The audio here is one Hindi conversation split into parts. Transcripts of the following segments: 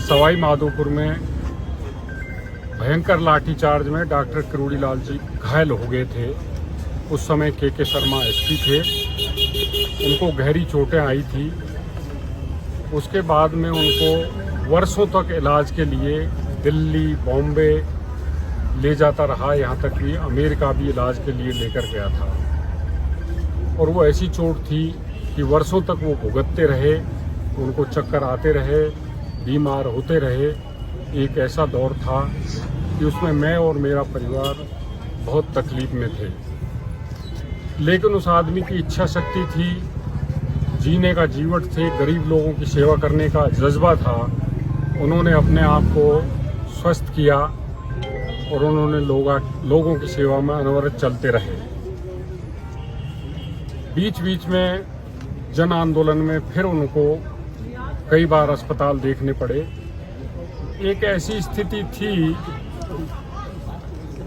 सवाई माधोपुर में भयंकर लाठीचार्ज में डॉक्टर किरोड़ी लाल जी घायल हो गए थे। उस समय के शर्मा एसपी थे, उनको गहरी चोटें आई थी। उसके बाद में उनको वर्षों तक इलाज के लिए दिल्ली, बॉम्बे ले जाता रहा, यहाँ तक कि अमेरिका भी इलाज के लिए लेकर गया था। और वो ऐसी चोट थी कि वर्षों तक वो भुगतते रहे, उनको चक्कर आते रहे, बीमार होते रहे। एक ऐसा दौर था कि उसमें मैं और मेरा परिवार बहुत तकलीफ में थे, लेकिन उस आदमी की इच्छा शक्ति थी, जीने का जीवट थे, गरीब लोगों की सेवा करने का जज्बा था। उन्होंने अपने आप को स्वस्थ किया और उन्होंने लोगों की सेवा में अनवरत चलते रहे। बीच बीच में जन आंदोलन में फिर उनको कई बार अस्पताल देखने पड़े। एक ऐसी स्थिति थी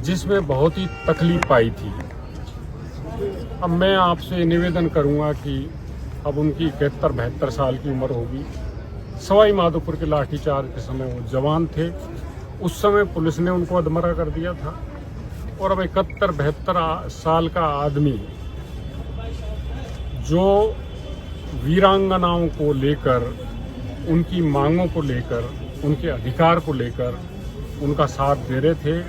जिसमें बहुत ही तकलीफ पाई थी। अब मैं आपसे निवेदन करूंगा कि अब उनकी 71-72 साल की उम्र होगी। सवाई माधोपुर के लाठीचार्ज के समय वो जवान थे। उस समय पुलिस ने उनको अधमरा कर दिया था और अब 71-72 साल का आदमी जो वीरांगनाओं को लेकर, उनकी मांगों को लेकर, उनके अधिकार को लेकर उनका साथ दे रहे थे,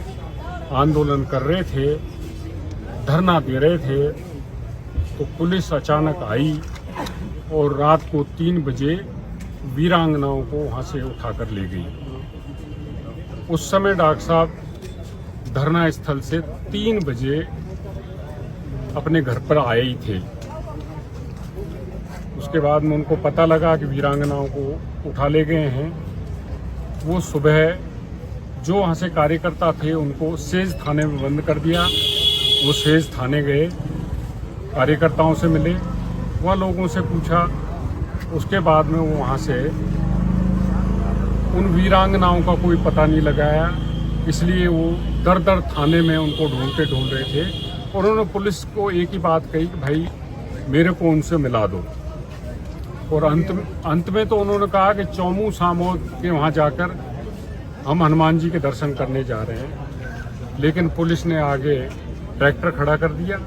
आंदोलन कर रहे थे, धरना दे रहे थे, तो पुलिस अचानक आई और रात को 3 बजे वीरांगनाओं को वहाँ से उठाकर ले गई। उस समय डॉक्टर साहब धरना स्थल से 3 बजे अपने घर पर आए ही थे। उसके बाद में उनको पता लगा कि वीरांगनाओं को उठा ले गए हैं। वो सुबह जो वहाँ से कार्यकर्ता थे उनको सेज थाने में बंद कर दिया। वो सेज थाने गए, कार्यकर्ताओं से मिले, वहाँ लोगों से पूछा। उसके बाद में वो वहाँ से उन वीरांगनाओं का कोई पता नहीं लगाया, इसलिए वो दर थाने में उनको ढूंढ रहे थे। और उन्होंने पुलिस को एक ही बात कही कि भाई मेरे को उनसे मिला दो। और अंत में तो उन्होंने कहा कि चौमू सामोद के वहाँ जाकर हम हनुमान जी के दर्शन करने जा रहे हैं। लेकिन पुलिस ने आगे ट्रैक्टर खड़ा कर दिया,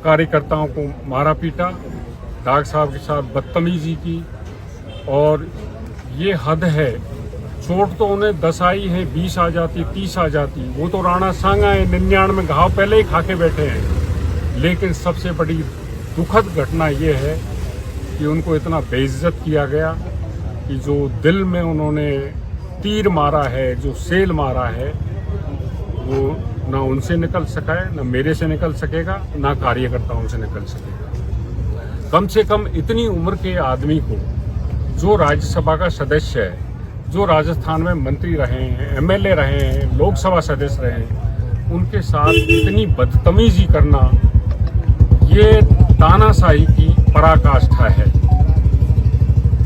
कार्यकर्ताओं को मारा पीटा, डॉक्टर साहब के साथ बदतमीजी की। और ये हद है। चोट तो उन्हें 10 आई है, 20 आ जाती, 30 आ जाती। वो तो राणा सांगा है, 99 घाव पहले ही खा के बैठे हैं। लेकिन सबसे बड़ी दुखद घटना ये है कि उनको इतना बेइज्जत किया गया कि जो दिल में उन्होंने तीर मारा है, जो सेल मारा है, वो ना उनसे निकल सका है, ना मेरे से निकल सकेगा, ना कार्यकर्ताओं से निकल सकेगा। कम से कम इतनी उम्र के आदमी को, जो राज्यसभा का सदस्य है, जो राजस्थान में मंत्री रहे हैं, एमएलए रहे हैं, लोकसभा सदस्य रहे हैं, उनके साथ इतनी बदतमीजी करना, ये तानाशाही की पराकाष्ठा है।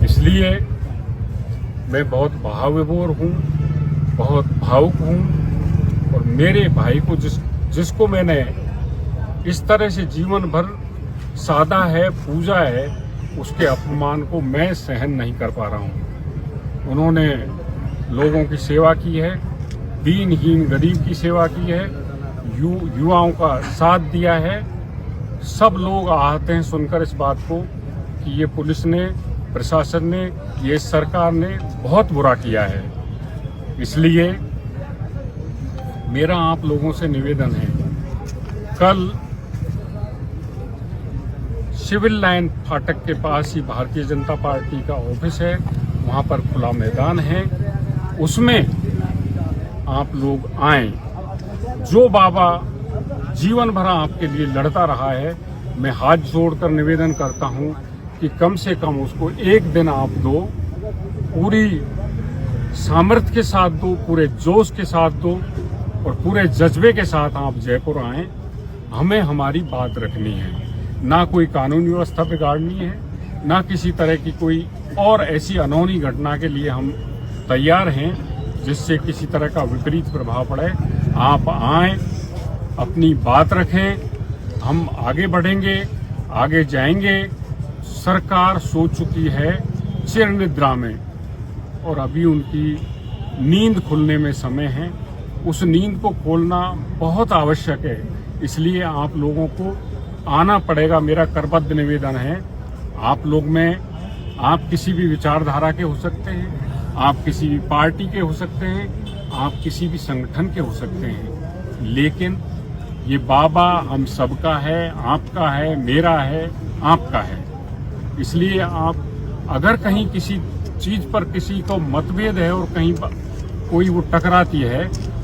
इसलिए मैं बहुत भावविभोर हूँ, बहुत भावुक हूँ। और मेरे भाई को जिसको मैंने इस तरह से जीवन भर साधा है, पूजा है, उसके अपमान को मैं सहन नहीं कर पा रहा हूँ। उन्होंने लोगों की सेवा की है, दीनहीन गरीब की सेवा की है, युवाओं का साथ दिया है। सब लोग आहत हैं सुनकर इस बात को कि ये पुलिस ने, प्रशासन ने, ये सरकार ने बहुत बुरा किया है। इसलिए मेरा आप लोगों से निवेदन है, कल सिविल लाइन फाटक के पास ही भारतीय जनता पार्टी का ऑफिस है, वहाँ पर खुला मैदान है, उसमें आप लोग आएं। जो बाबा जीवन भर आपके लिए लड़ता रहा है, मैं हाथ जोड़कर निवेदन करता हूँ कि कम से कम उसको एक दिन आप दो, पूरी सामर्थ्य के साथ दो, पूरे जोश के साथ दो और पूरे जज्बे के साथ आप जयपुर आएं। हमें हमारी बात रखनी है, ना कोई कानून व्यवस्था बिगाड़नी है, ना किसी तरह की कोई और ऐसी अनहोनी घटना के लिए हम तैयार हैं जिससे किसी तरह का विपरीत प्रभाव पड़े। आप आएं, अपनी बात रखें, हम आगे बढ़ेंगे, आगे जाएंगे। सरकार सो चुकी है चिर निद्रा में और अभी उनकी नींद खुलने में समय है। उस नींद को खोलना बहुत आवश्यक है, इसलिए आप लोगों को आना पड़ेगा। मेरा करबद्ध निवेदन है, आप लोग में, आप किसी भी विचारधारा के हो सकते हैं, आप किसी भी पार्टी के हो सकते हैं, आप किसी भी संगठन के हो सकते हैं, लेकिन ये बाबा हम सबका है, आपका है, मेरा है, आपका है। इसलिए आप अगर कहीं किसी चीज पर किसी को मतभेद है और कहीं कोई वो टकराती है,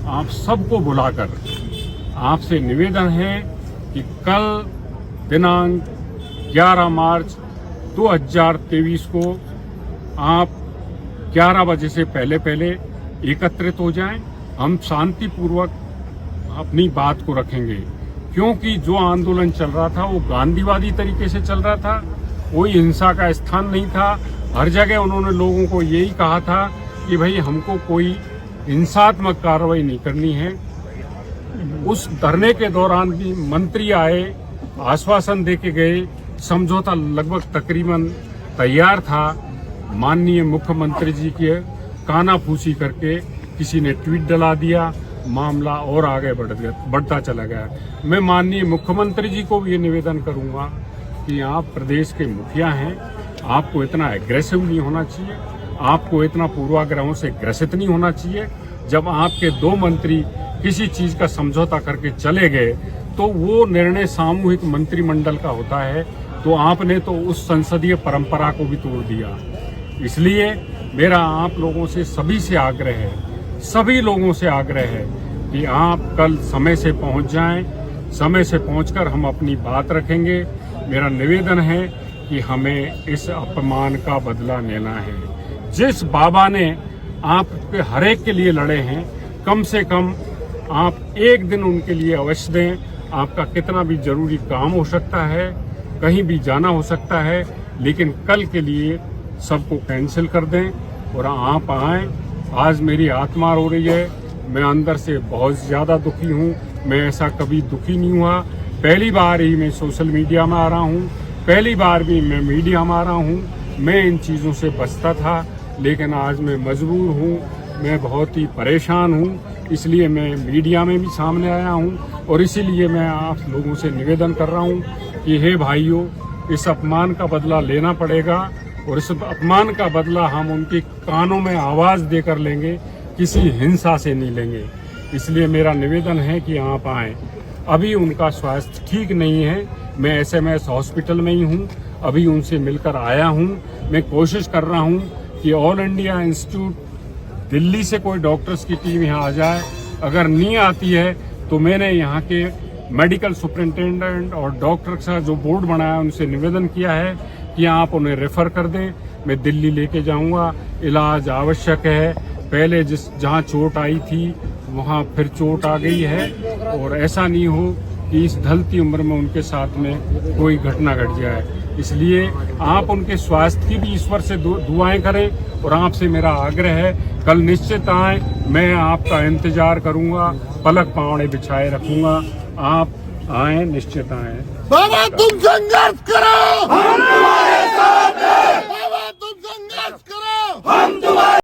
आप सबको बुलाकर आपसे निवेदन है कि कल दिनांक 11 मार्च 2023 को आप 11 बजे से पहले एकत्रित हो जाएं। हम शांतिपूर्वक अपनी बात को रखेंगे, क्योंकि जो आंदोलन चल रहा था वो गांधीवादी तरीके से चल रहा था, कोई हिंसा का स्थान नहीं था। हर जगह उन्होंने लोगों को यही कहा था कि भाई हमको कोई हिंसात्मक कार्रवाई नहीं करनी है। उस धरने के दौरान भी मंत्री आए, आश्वासन देके गए, समझौता लगभग तकरीबन तैयार था। माननीय मुख्यमंत्री जी के कानाफूसी करके किसी ने ट्वीट डला दिया, मामला और आगे बढ़ता चला गया। मैं माननीय मुख्यमंत्री जी को भी ये निवेदन करूंगा कि आप प्रदेश के मुखिया हैं, आपको इतना एग्रेसिव नहीं होना चाहिए, आपको इतना पूर्वाग्रहों से ग्रसित नहीं होना चाहिए। जब आपके 2 मंत्री किसी चीज का समझौता करके चले गए तो वो निर्णय सामूहिक मंत्रिमंडल का होता है, तो आपने तो उस संसदीय परंपरा को भी तोड़ दिया। इसलिए मेरा आप लोगों से सभी से आग्रह है, सभी लोगों से आग्रह है कि आप कल समय से पहुंच जाएं। समय से पहुंचकर हम अपनी बात रखेंगे। मेरा निवेदन है कि हमें इस अपमान का बदला लेना है। जिस बाबा ने आपके हर एक के लिए लड़े हैं, कम से कम आप एक दिन उनके लिए अवश्य दें। आपका कितना भी जरूरी काम हो सकता है, कहीं भी जाना हो सकता है, लेकिन कल के लिए सबको कैंसिल कर दें और आप आएं। आज मेरी आत्मा रो रही है, मैं अंदर से बहुत ज्यादा दुखी हूँ। मैं ऐसा कभी दुखी नहीं हुआ। पहली बार ही मैं सोशल मीडिया में आ रहा हूँ, पहली बार भी मैं मीडिया में आ रहा हूँ। मैं इन चीज़ों से बचता था, लेकिन आज मैं मजबूर हूँ, मैं बहुत ही परेशान हूँ, इसलिए मैं मीडिया में भी सामने आया हूँ। और इसीलिए मैं आप लोगों से निवेदन कर रहा हूँ कि हे भाइयों, इस अपमान का बदला लेना पड़ेगा और इस अपमान का बदला हम उनके कानों में आवाज़ देकर लेंगे, किसी हिंसा से नहीं लेंगे। इसलिए मेरा निवेदन है कि आप आएँ। अभी उनका स्वास्थ्य ठीक नहीं है, मैं SMS हॉस्पिटल में ही हूँ, अभी उनसे मिलकर आया हूँ। मैं कोशिश कर रहा हूँ कि ऑल इंडिया इंस्टीट्यूट दिल्ली से कोई डॉक्टर्स की टीम यहाँ आ जाए। अगर नहीं आती है तो मैंने यहाँ के मेडिकल सुपरिटेंडेंट और डॉक्टर का जो बोर्ड बनाया उनसे निवेदन किया है कि आप उन्हें रेफर कर दें। मैं दिल्ली लेके जाऊँगा, इलाज आवश्यक है। पहले जहाँ चोट आई थी वहाँ फिर चोट आ गई है, और ऐसा नहीं हो कि इस ढलती उम्र में उनके साथ में कोई घटना घट जाए। इसलिए आप उनके स्वास्थ्य की भी ईश्वर से दुआएं करें। और आपसे मेरा आग्रह है, कल निश्चित आए, मैं आपका इंतजार करूंगा, पलक पावड़े बिछाए रखूंगा। आप आए, निश्चित आए। बाबा तुम संघर्ष करो, हम तुम्हारे साथ हैं। बाबा तुम संघर्ष करो, हम